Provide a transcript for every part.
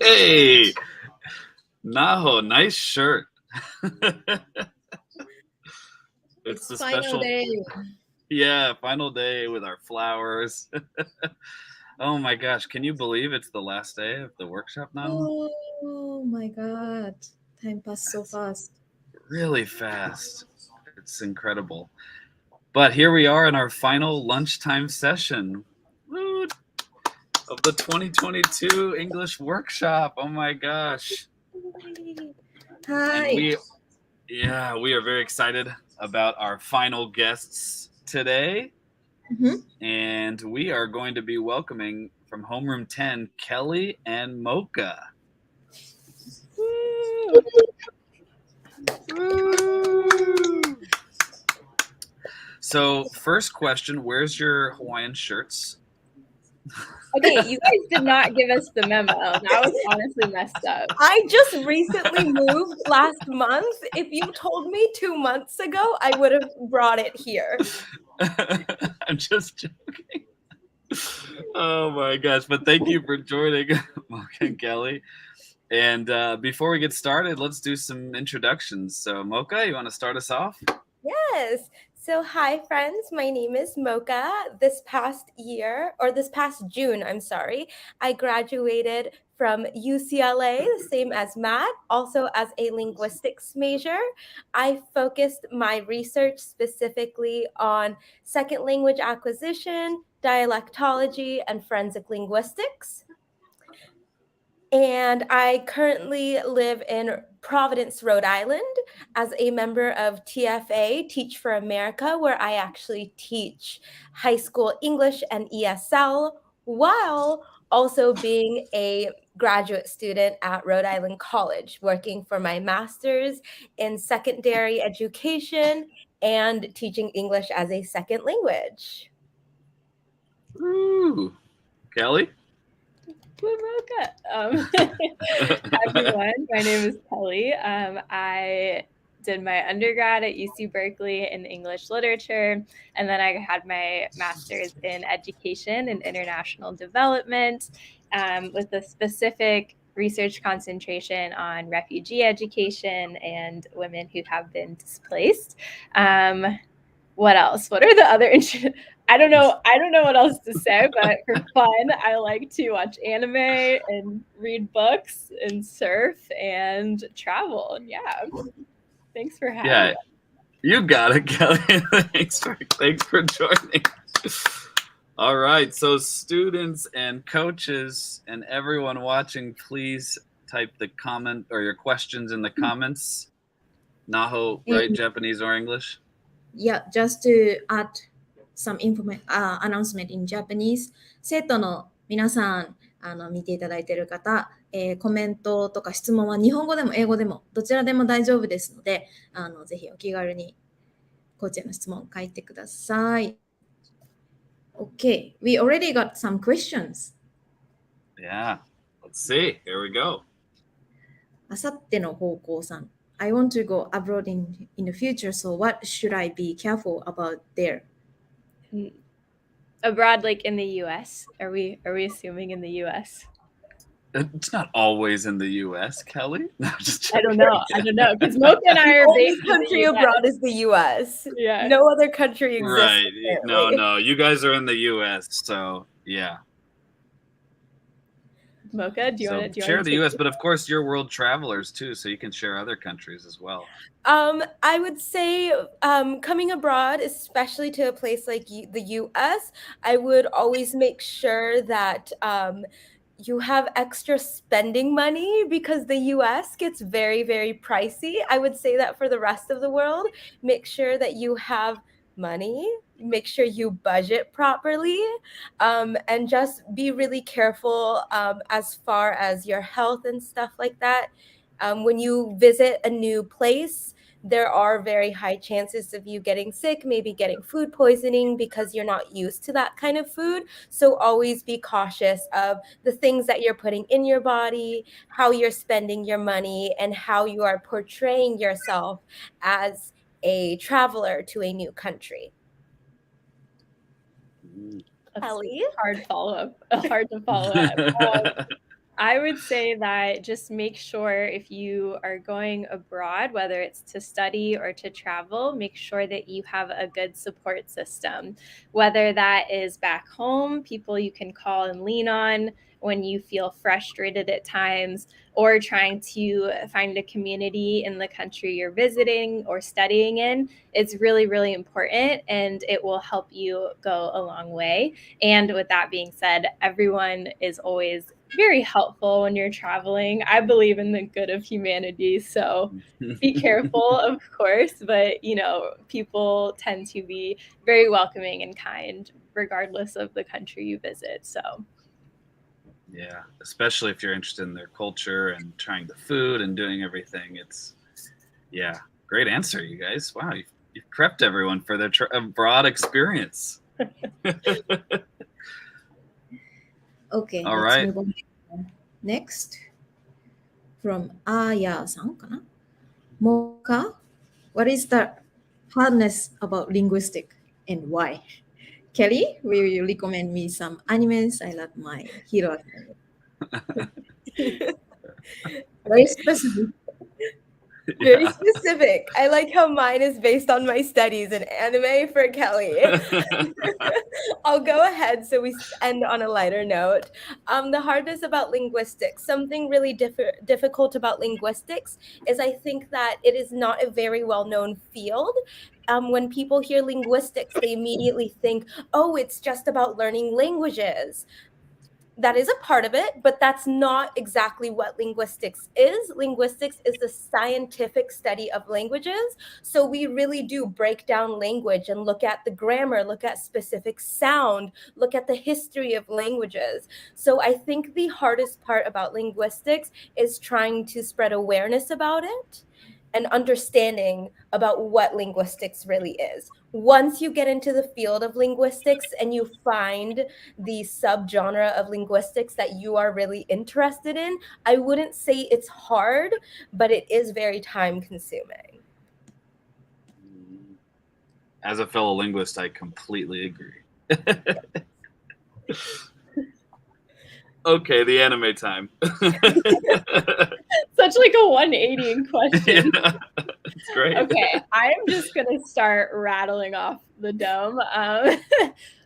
Hey, Naho, nice shirt. It's the final special day. Yeah, final day with our flowers. Oh my gosh, can you believe it's the last day of the workshop now? Oh my God. Time passed so fast. Really fast. It's incredible. But here we are in our final lunchtime session. Woo! Of the 2022 English workshop. Oh my gosh. Hi. And we are very excited about our final guests today. And we are going to be welcoming from Homeroom 10, Kelly and Mocha. So first question, where's your Hawaiian shirts? Okay, you guys did not give us the memo. That was honestly messed up. I just recently moved last month. If you told me 2 months ago, I would have brought it here. I'm just joking. Oh my gosh, but thank you for joining, Mocha and Kelly. And before we get started, let's do some introductions. So Mocha, you want to start us off? Yes. So hi friends, my name is Mocha. This past June, I graduated from UCLA, the same as Matt, also as a linguistics major. I focused my research specifically on second language acquisition, dialectology, and forensic linguistics. And I currently live in Providence, Rhode Island, as a member of TFA, Teach for America, where I actually teach high school English and ESL, while also being a graduate student at Rhode Island College, working for my master's in secondary education and teaching English as a second language. Ooh. Kelly? Mocha. Everyone, my name is Kelly. I did my undergrad at UC Berkeley in English literature, and then I had my master's in education and international development with a specific research concentration on refugee education and women who have been displaced. What else? What are the other I don't know what else to say, but for fun, I like to watch anime and read books and surf and travel. Yeah. Thanks for having me. You got it, Kelly. Thanks for joining. All right. So students and coaches and everyone watching, please type the comment or your questions in the comments. Naho, right? Japanese or English? Yeah, just to add some announcement in Japanese. 生徒の皆さん、見ていただいている方、コメントとか質問は日本語でも英語でもどちらでも大丈夫ですので、ぜひお気軽にコーチへの質問を書いてください。Okay, we already got some questions. Yeah, let's see. Here we go. あさっての方向さん。I want to go abroad in the future, so what should I be careful about there? Abroad, like in the U.S.? Are we assuming in the U.S.? It's not always in the U.S., Kelly. No, just I don't know, because Mocha and I are based country in the abroad is the U.S. Yeah. No other country exists. Right. Apparently. No, you guys are in the U.S., so yeah. Mocha, do you want to share the U.S., but of course you're world travelers too, so you can share other countries as well. I would say coming abroad, especially to a place like the U.S., I would always make sure that you have extra spending money because the U.S. gets very, very pricey. I would say that for the rest of the world, make sure that you have money, make sure you budget properly, and just be really careful as far as your health and stuff like that. When you visit a new place, there are very high chances of you getting sick, maybe getting food poisoning because you're not used to that kind of food. So always be cautious of the things that you're putting in your body, how you're spending your money, and how you are portraying yourself as a traveler to a new country. That's Kelly? hard to follow up. I would say that just make sure if you are going abroad, whether it's to study or to travel, make sure that you have a good support system, whether that is back home, people you can call and lean on when you feel frustrated at times, or trying to find a community in the country you're visiting or studying in. It's really, really important, and it will help you go a long way. And with that being said, everyone is always very helpful when you're traveling. I believe in the good of humanity, so be careful, of course, but you know, people tend to be very welcoming and kind regardless of the country you visit. So yeah, especially if you're interested in their culture and trying the food and doing everything. It's, yeah, great answer, you guys. Wow, you've prepped everyone for their broad experience. Okay, All let's right. move on. Next, from Aya-san, Mocha, what is the hardness about linguistic and why? Kelly, will you recommend me some animes? I love my hero. Very specific. Very specific. I like how mine is based on my studies in anime for Kelly. I'll go ahead so we end on a lighter note. The hardness about linguistics, something really difficult about linguistics is I think that it is not a very well-known field. When people hear linguistics, they immediately think, oh, it's just about learning languages. That is a part of it, but that's not exactly what linguistics is. Linguistics is the scientific study of languages. So we really do break down language and look at the grammar, look at specific sound, look at the history of languages. So I think the hardest part about linguistics is trying to spread awareness about it and understanding about what linguistics really is. Once you get into the field of linguistics and you find the subgenre of linguistics that you are really interested in, I wouldn't say it's hard, but it is very time consuming. As a fellow linguist, I completely agree. Okay, the anime time. such like a 180 question. Yeah, it's great. Okay, I'm just gonna start rattling off the dome.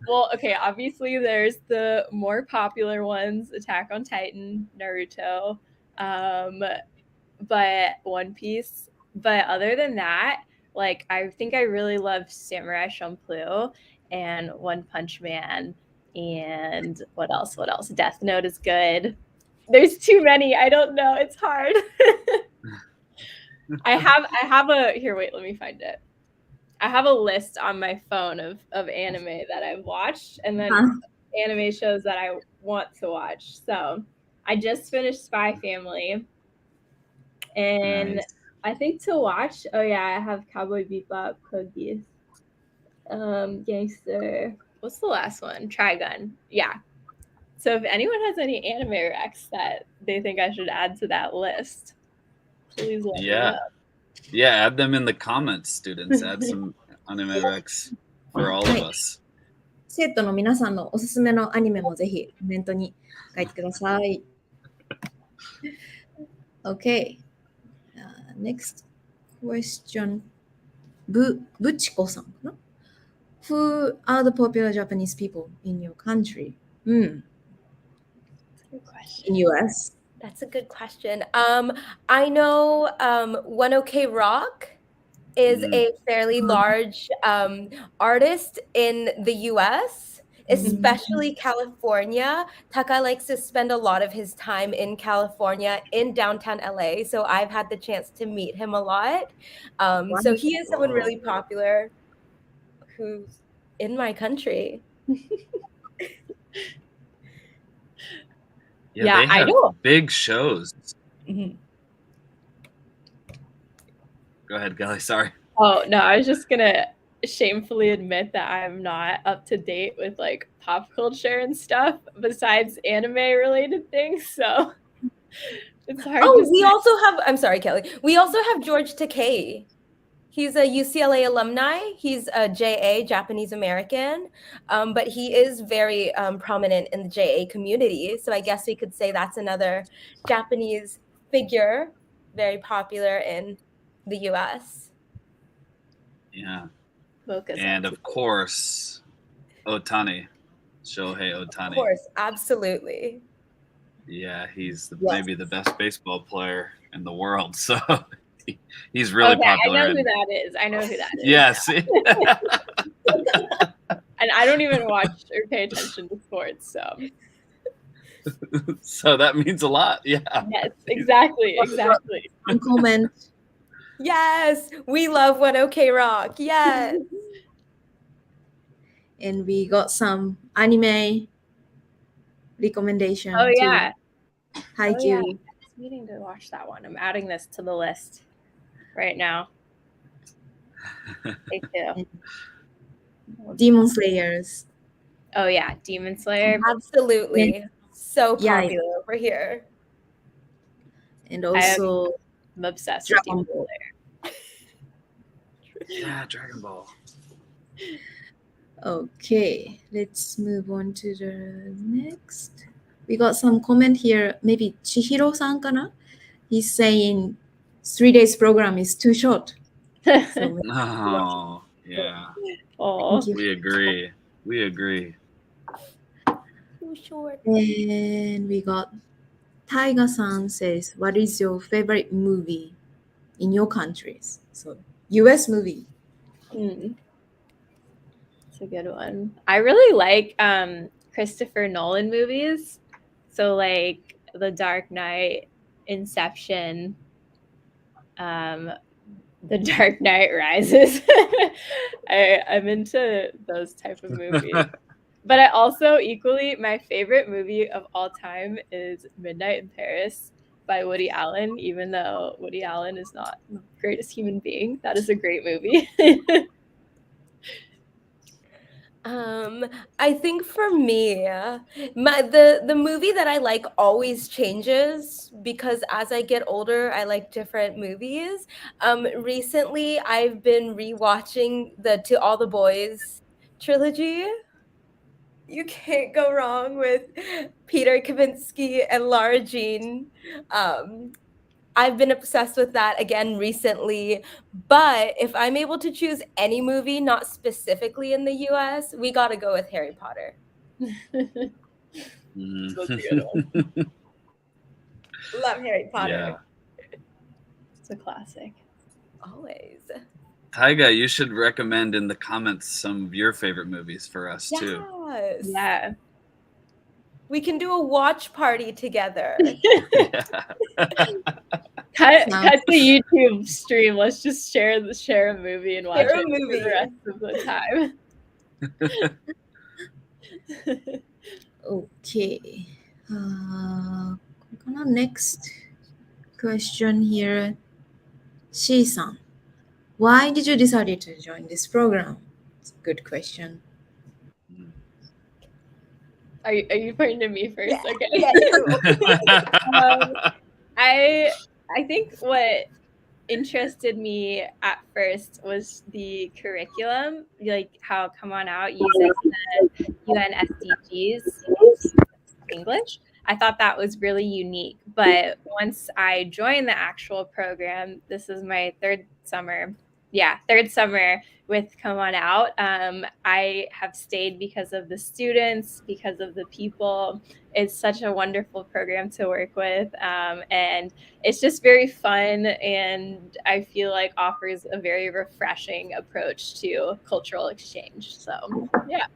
Well, okay, obviously there's the more popular ones: Attack on Titan, Naruto, but One Piece. But other than that, like I think I really love Samurai Champloo and One Punch Man. And what else? Death Note is good. There's too many. I don't know. It's hard. I have a here. Wait, let me find it. I have a list on my phone of anime that I've watched, and then anime shows that I want to watch. So I just finished Spy Family, and Nice. I think to watch. Oh yeah, I have Cowboy Bebop, Code Geass, Gangster. What's the last one? Trigun. Yeah. So if anyone has any anime recs that they think I should add to that list, please let me know. Yeah, add them in the comments, students. Add some anime recs for all of us. 生徒の皆さんのおすすめのアニメもぜひコメントに書いてください。Okay. Next question. ぶちこさんかな? Who are the popular Japanese people in your country? In US? That's a good question. I know One OK Rock is a fairly large artist in the US, especially California. Taka likes to spend a lot of his time in California, in downtown LA. So I've had the chance to meet him a lot. So he is someone really popular who's in my country. Yeah, they have big shows. Mm-hmm. Go ahead, Kelly. Sorry. Oh, no, I was just going to shamefully admit that I'm not up to date with like pop culture and stuff besides anime related things. So it's hard. Oh, we also have, I'm sorry, Kelly. We also have George Takei. He's a UCLA alumni. He's a JA, Japanese American, but he is very prominent in the JA community. So I guess we could say that's another Japanese figure, very popular in the US. Yeah. Mocha's And of course, Ohtani, Shohei Ohtani. Of course, absolutely. Yeah, he's Yes. maybe the best baseball player in the world. So he's really popular. I know who that is. I know who that is. Yes. And I don't even watch or pay attention to sports, so. So that means a lot. Yeah. Yes, exactly. Comment. Yes, we love When OK Rock. Yes. And we got some anime recommendation. Oh yeah. Haikyuu. Oh, yeah. I'm just needing to watch that one. I'm adding this to the list right now. Me too. Demon Slayers. Oh yeah, Demon Slayer. Absolutely. So Yeah. popular over here. And also I'm obsessed Dragon with Demon Ball. Slayer. Yeah, Dragon Ball. Okay, let's move on to the next. We got some comment here. Maybe Chihiro-san kana? He's saying 3 days program is too short. So Oh, yeah. Oh, thank you. We agree. Too short. And we got Taiga-san says, what is your favorite movie in your countries? So US movie. it's a good one. I really like Christopher Nolan movies. So like The Dark Knight, Inception, The Dark Knight Rises. I'm into those type of movies. But I also equally, my favorite movie of all time is Midnight in Paris by Woody Allen, even though Woody Allen is not the greatest human being. That is a great movie. I think for me, the movie that I like always changes because as I get older, I like different movies. Recently, I've been rewatching the To All the Boys trilogy. You can't go wrong with Peter Kavinsky and Lara Jean. I've been obsessed with that again recently. But if I'm able to choose any movie, not specifically in the US, we got to go with Harry Potter. Mhm. That's a good one. Love Harry Potter. Yeah. It's a classic. Always. Taiga, you should recommend in the comments some of your favorite movies for us too. Yes. Yeah. We can do a watch party together. Yeah. Cut No. the YouTube stream. Let's just share a movie and watch Share a it movie. for the rest of the time. Okay. Next question here. Shi-san, why did you decide to join this program? It's a good question. Are you pointing to me first? Yeah. Okay. Yeah. I think what interested me at first was the curriculum, like how Come On Out uses the UN SDGs English. I thought that was really unique. But once I joined the actual program, this is my third summer with Come On Out. I have stayed because of the students, because of the people. It's such a wonderful program to work with. And it's just very fun. And I feel like offers a very refreshing approach to cultural exchange. So, yeah.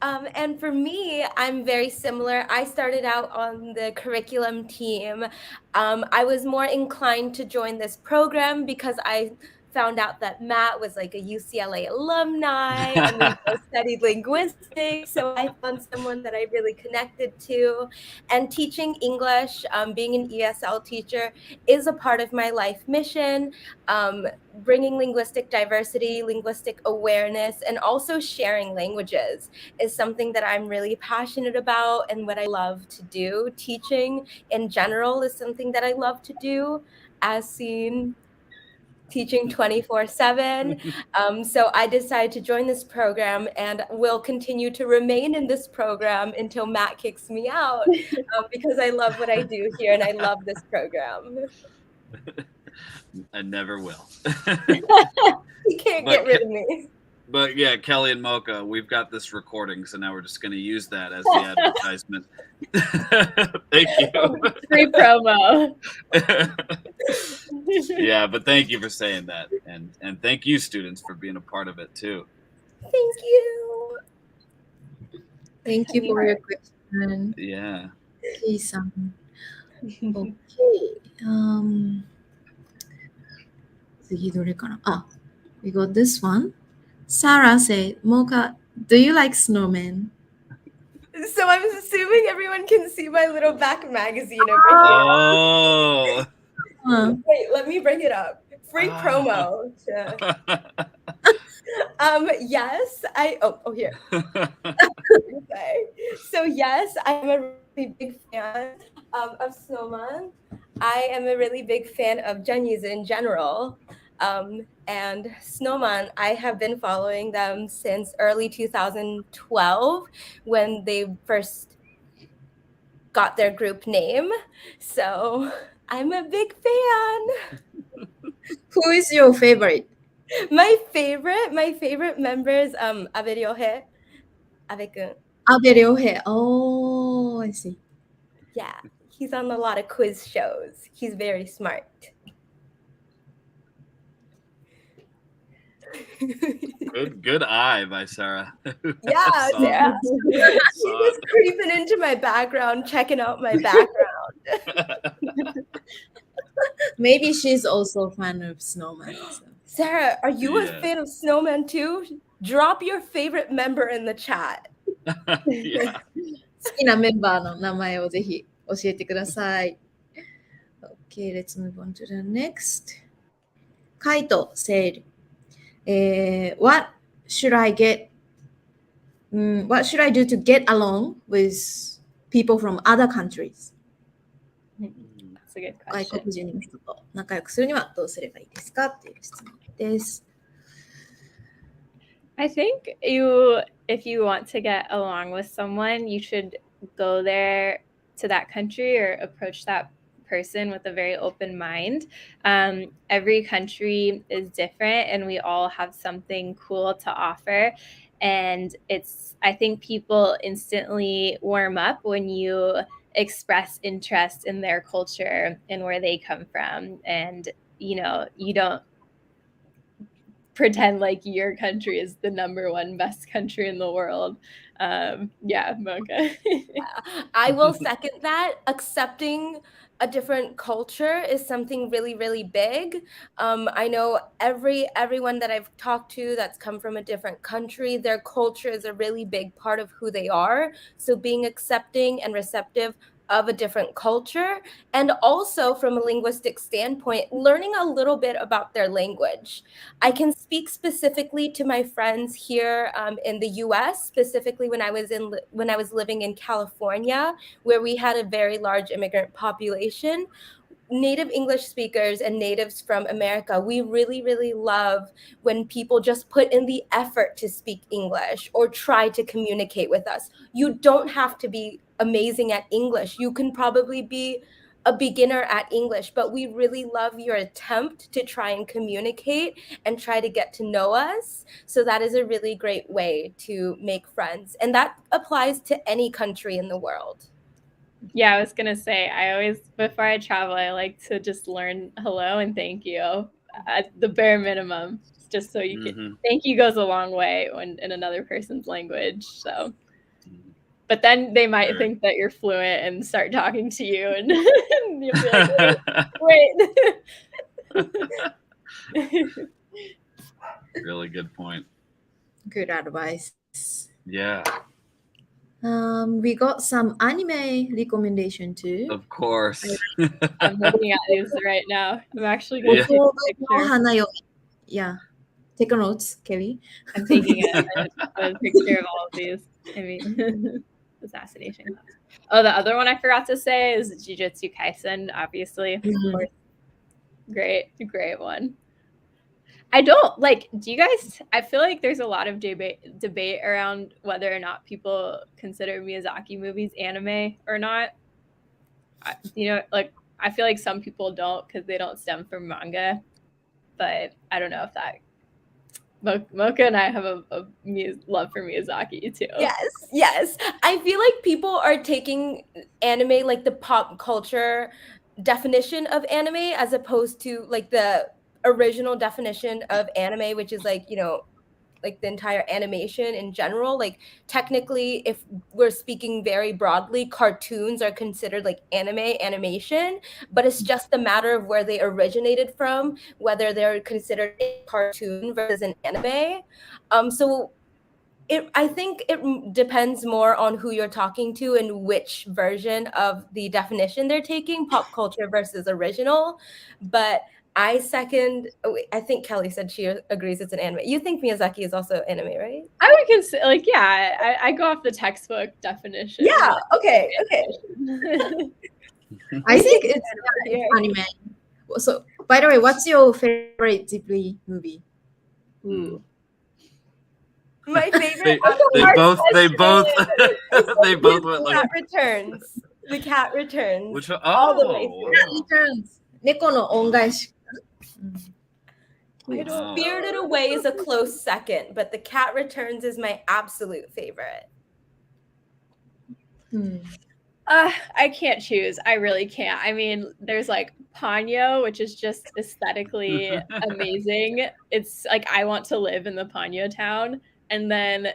And for me, I'm very similar. I started out on the curriculum team. I was more inclined to join this program because I found out that Matt was like a UCLA alumni and we both studied linguistics. So I found someone that I really connected to. And teaching English, being an ESL teacher, is a part of my life mission. Bringing linguistic diversity, linguistic awareness, and also sharing languages is something that I'm really passionate about and what I love to do. Teaching in general is something that I love to do, as seen teaching 24/7. So I decided to join this program and will continue to remain in this program until Matt kicks me out because I love what I do here and I love this program. I never will. You can't get rid of me. But yeah, Kelly and Mocha, we've got this recording, so now we're just going to use that as the advertisement. Thank you. Free promo. Yeah, but thank you for saying that, and thank you, students, for being a part of it too. Thank you. Thank you for your question. Yeah. Kei-san. Okay. 次どれかな? We got this one. Sarah said, Mocha, do you like snowmen? So I'm assuming everyone can see my little back magazine over here. Oh. Wait, let me bring it up. Free promo. Yes, here. Okay. So yes, I'm a really big fan of snowman. I am a really big fan of Jenny's in general. And Snowman, I have been following them since early 2012 when they first got their group name. So I'm a big fan. Who is your favorite? My favorite member is Abe Ryohei. Abe-kun. Abe Ryohei. Oh, I see. Yeah, he's on a lot of quiz shows. He's very smart. Good eye by Sarah. Yeah, Sarah. She's just creeping into my background, checking out my background. Maybe she's also a fan of snowman. So. Sarah, are you a fan of snowman too? Drop your favorite member in the chat. Yeah. 好きなメンバーの名前をぜひ教えてください。Okay, let's move on to the next. Kaito said, what should I do to get along with people from other countries? That's a good 外 question. 国人の人と仲良くするにはどうすればいいですかっていう質問です。I think if you want to get along with someone, you should go there to that country or approach that person with a very open mind. Every country is different and we all have something cool to offer. And I think people instantly warm up when you express interest in their culture and where they come from. And, you don't pretend like your country is the number one best country in the world. Mocha. I will second that. Accepting a different culture is something really, really big. I know everyone that I've talked to that's come from a different country, their culture is a really big part of who they are. So being accepting and receptive of a different culture, and also from a linguistic standpoint, learning a little bit about their language. I can speak specifically to my friends here in the U.S., specifically when I was living in California, where we had a very large immigrant population. Native English speakers and natives from America, we really, really love when people just put in the effort to speak English or try to communicate with us. You don't have to be amazing at English. You can probably be a beginner at English, but we really love your attempt to try and communicate and try to get to know us. So that is a really great way to make friends. And that applies to any country in the world. Yeah, I was going to say, before I travel, I like to just learn hello and thank you at the bare minimum, just so you can, thank you goes a long way when in another person's language. So, but then they might think that you're fluent and start talking to you and you'll be like, wait. Really good point. Good advice. Yeah. We got some anime recommendation too. Of course. I'm looking at these right now. I'm actually going to take a picture. Yeah. Take a notes, Kelly. I'm taking a picture of all of these. I mean, assassination. Oh, the other one I forgot to say is Jujutsu Kaisen, obviously. Of course. Great one. I don't like. Do you guys? I feel like there's a lot of debate around whether or not people consider Miyazaki movies anime or not. Like I feel like some people don't because they don't stem from manga. But I don't know if that. Mocha and I have a love for Miyazaki too. Yes. I feel like people are taking anime like the pop culture definition of anime as opposed to like the original definition of anime, which is like, like the entire animation in general. Like technically, if we're speaking very broadly, cartoons are considered like animation, but it's just a matter of where they originated from, whether they're considered a cartoon versus an anime. So I think it depends more on who you're talking to and which version of the definition they're taking, pop culture versus original. But I think Kelly said she agrees it's an anime. You think Miyazaki is also anime, right? I would consider, I go off the textbook definition. Yeah, okay. I think it's anime. So, by the way, what's your favorite Ghibli movie? Ooh. My favorite. They both went like. Cat Returns. The Cat Returns. Which one? All the way Oh, Cat Returns. 猫の恩返し。Spirited Away is a close second, but The Cat Returns is my absolute favorite. I can't choose. I really can't. I mean, there's like Ponyo, which is just aesthetically amazing. It's like I want to live in the Ponyo town. And then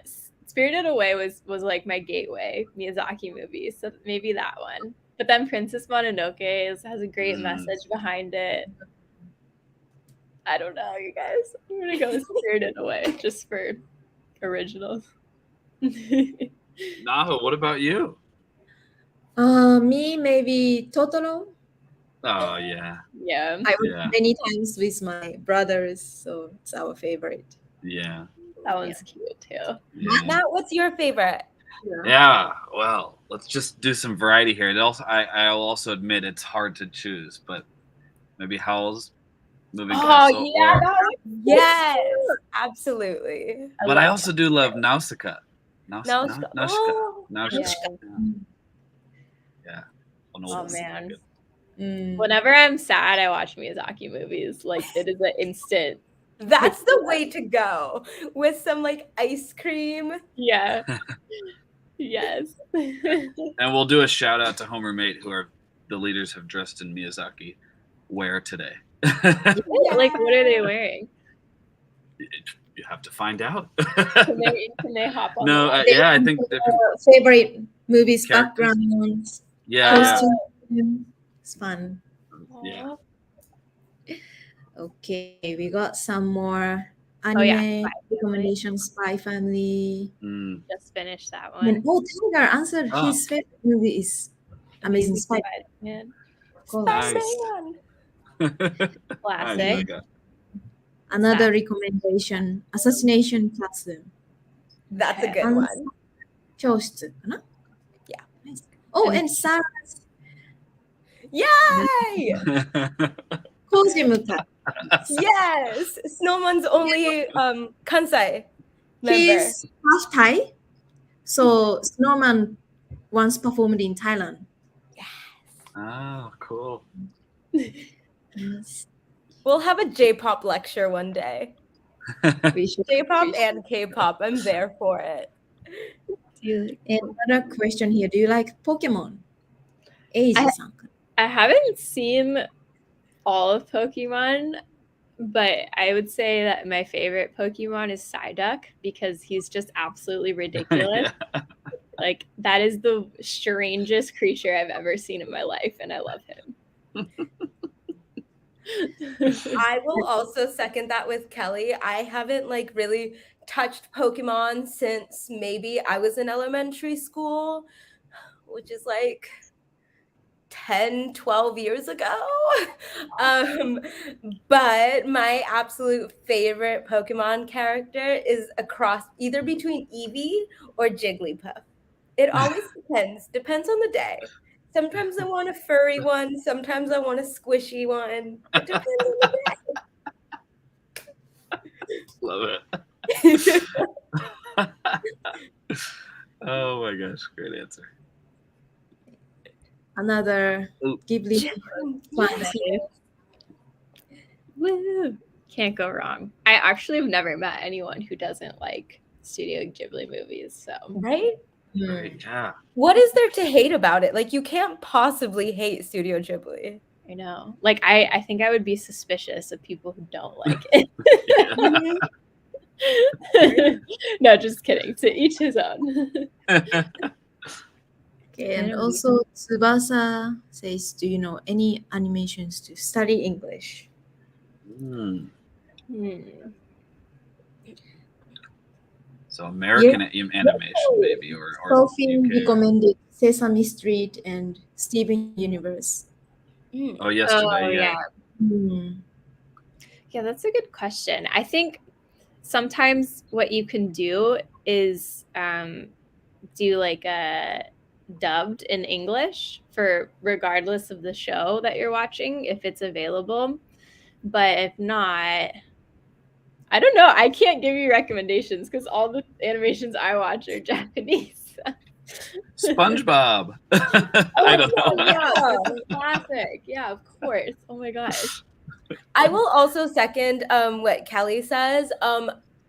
Spirited Away was like my gateway Miyazaki movie. So maybe that one. But then Princess Mononoke has a great message behind it. I don't know, you guys. I'm going to go Spirited Away just for originals. Naho, what about you? Me, maybe Totoro. Oh, yeah. Yeah. I watched many times with my brothers, so it's our favorite. Yeah. That one's cute too. Yeah. Matt, what's your favorite? Yeah, well, let's just do some variety here. I'll also admit it's hard to choose, but maybe Howl's Moving Castle. Yeah, yes, absolutely. But I also do love Nausicaa. Nausicaa. Yeah. Oh man. Whenever I'm sad, I watch Miyazaki movies. Like it is an instant. That's the way to go with some like ice cream. Yeah. Yes. And we'll do a shout out to Homer Mate, who are the leaders have dressed in Miyazaki wear today. Like, what are they wearing? You have to find out. Can they hop on? No, I think favorite movies, characters. backgrounds. Yeah. It's fun. Yeah. Okay, we got some more anime recommendations. Spy Family. Just finished that one. And Tiger answered his favorite movie is Amazing Spider-Man. Nice. Classic. Another recommendation, Assassination Classroom. That's a good one. 教室かな? Yeah. Nice. Oh, and Sarah's. Yay! Kojimuka. Yes! Snowman's only Kansai member. He's half Thai. So Snowman once performed in Thailand. Yes. Oh, cool. Yes. We'll have a J-pop lecture one day. We should. J-pop and K-pop. I'm there for it. Another question here. Do you like Pokemon? I haven't seen all of Pokemon, but I would say that my favorite Pokemon is Psyduck because he's just absolutely ridiculous. Like, that is the strangest creature I've ever seen in my life, and I love him. I will also second that with Kelly. I haven't really touched Pokemon since maybe I was in elementary school, which is 10, 12 years ago. But my absolute favorite Pokemon character is a cross either between Eevee or Jigglypuff. It always depends on the day. Sometimes I want a furry one. Sometimes I want a squishy one. It depends on the day. Love it. Oh my gosh, great answer. Another Ghibli fan. Woo! Can't go wrong. I actually have never met anyone who doesn't like Studio Ghibli movies. So Right? Right, yeah. What is there to hate about it? Like, you can't possibly hate Studio Ghibli. I know. Like, I think I would be suspicious of people who don't like it. No, just kidding. To each his own. Okay, and also Tsubasa says, do you know any animations to study English? So American animation, maybe, or Sophie UK. recommended Sesame Street and Steven Universe. Oh, yesterday, yeah. Yeah, that's a good question. I think sometimes what you can do is do like a dubbed in English for regardless of the show that you're watching, if it's available. But if not, I don't know. I can't give you recommendations because all the animations I watch are Japanese. SpongeBob. I don't know. Yeah, classic. Yeah, of course. Oh my gosh. I will also second what Kelly says.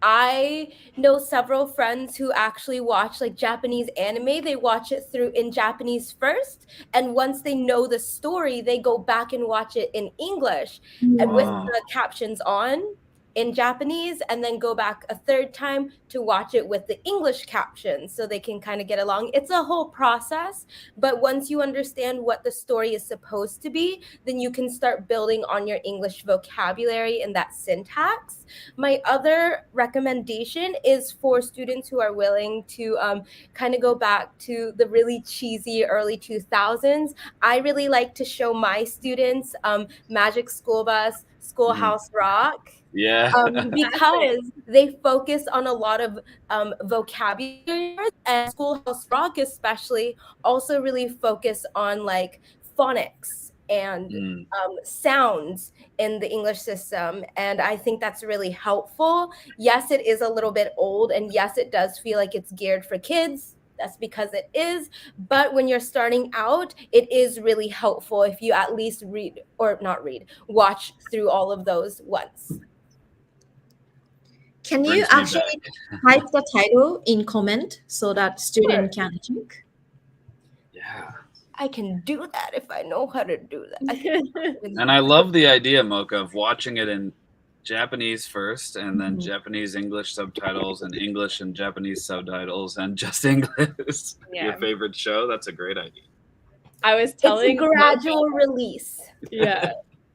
I know several friends who actually watch like Japanese anime. They watch it in Japanese first, and once they know the story, they go back and watch it in English and with the captions on in Japanese, and then go back a third time to watch it with the English captions so they can kind of get along. It's a whole process, but once you understand what the story is supposed to be, then you can start building on your English vocabulary and that syntax. My other recommendation is for students who are willing to kind of go back to the really cheesy early 2000s. I really like to show my students Magic School Bus, Schoolhouse Rock. Yeah. Because they focus on a lot of vocabulary, and Schoolhouse Rock especially also really focus on like phonics and sounds in the English system. And I think that's really helpful. Yes, it is a little bit old, and yes, it does feel like it's geared for kids. That's because it is. But when you're starting out, it is really helpful if you at least watch through all of those once. Can you actually type the title in comment so that student can check? Yeah. I can do that if I know how to do that. And I love the idea, Mocha, of watching it in Japanese first, and then Japanese English subtitles, and English and Japanese subtitles, and just English. Yeah. Your favorite show? That's a great idea. I was telling it's a gradual release. Yeah.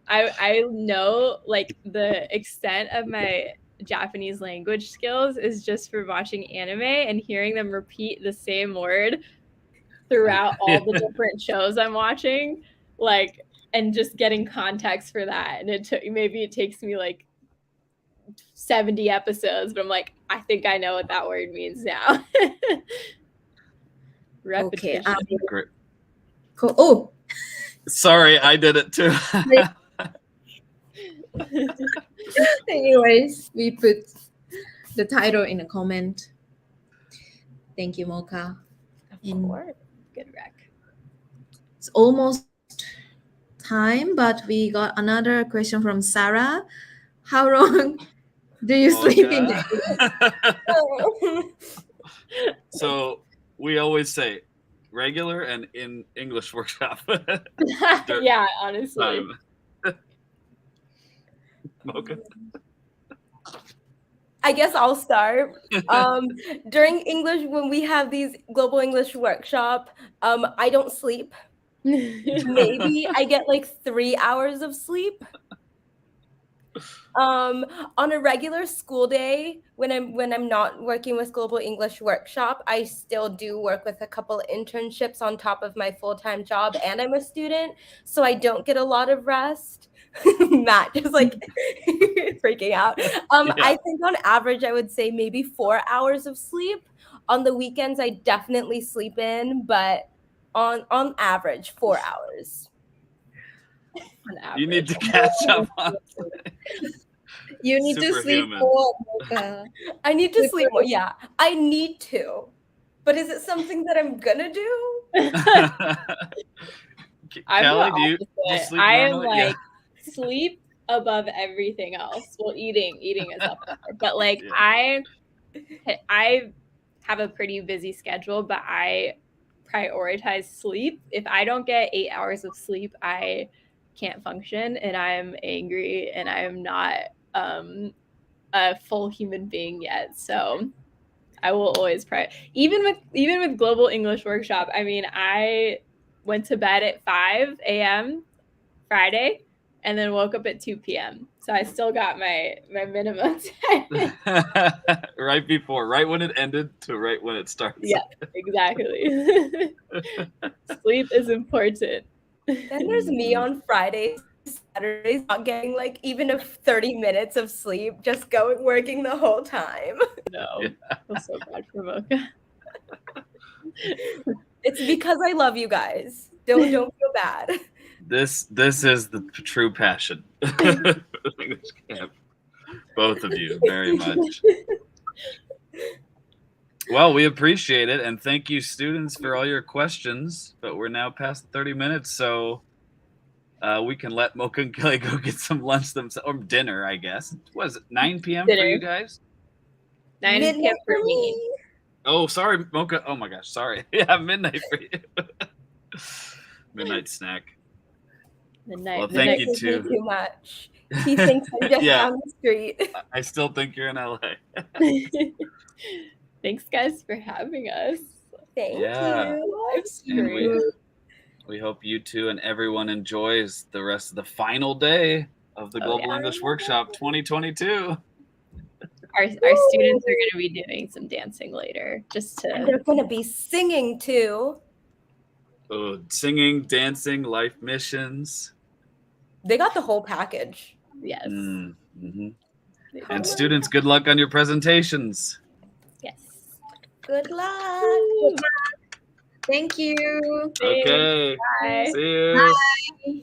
I know like the extent of my Japanese language skills is just for watching anime and hearing them repeat the same word throughout all the different shows I'm watching, like, and just getting context for that. And it takes me like 70 episodes, but I'm like, I think I know what that word means now. Repetition. Okay. Great. Cool. Oh, sorry, I did it too. anyways, we put the title in a comment. Thank you, Mocha. Of course. Good rec. It's almost time, but we got another question from Sarah. How long do you sleep in the So we always say regular and in English workshop. Yeah, honestly. Time. Mocha. I guess I'll start. During English, when we have these global English workshop, I don't sleep. Maybe I get like 3 hours of sleep. On a regular school day, when I'm not working with Global English Workshop, I still do work with a couple of internships on top of my full-time job, and I'm a student, so I don't get a lot of rest. Matt just like freaking out. I think on average, I would say maybe 4 hours of sleep. On the weekends, I definitely sleep in, but on average, 4 hours. You need to catch up on You need to sleep Superhuman. more I need to sleep more. Yeah, I need to. But is it something that I'm gonna do? Kelly, do you sleep I am normally? like sleep above everything else. Well, eating is up there. But like I have a pretty busy schedule, but I prioritize sleep. If I don't get 8 hours of sleep, I can't function and I'm angry and I'm not a full human being yet. So I will always even with Global English Workshop. I mean, I went to bed at 5 a.m. Friday and then woke up at 2 p.m. So I still got my minimum time. right when it ended to right when it starts. Yeah, exactly. Sleep is important. Then there's me on Fridays, Saturdays, not getting like even 30 minutes of sleep, just working the whole time. No, I feel so bad for Mocha. It's because I love you guys. Don't feel bad. This is the true passion. Both of you very much. Well, we appreciate it, and thank you, students, for all your questions. But we're now past 30 minutes, so we can let Mocha and Kelly go get some lunch themselves, or dinner, I guess. What is it, 9 p.m. for you guys? 9 p.m. for me. Oh, sorry, Mocha. Oh my gosh, sorry. Yeah, midnight for you. Midnight snack. Well, thank you too. Too much. He thinks I'm just down the street. I still think you're in LA. Thanks, guys, for having us. Thank you. And we hope you two and everyone enjoys the rest of the final day of the Global English Workshop 2022. Our students are going to be doing some dancing later. And they're going to be singing too. Singing, dancing, life missions. They got the whole package. Yes. Mm-hmm. And students, good luck on your presentations. Yes. Good luck. Thank you. Okay. Bye. See you. Bye.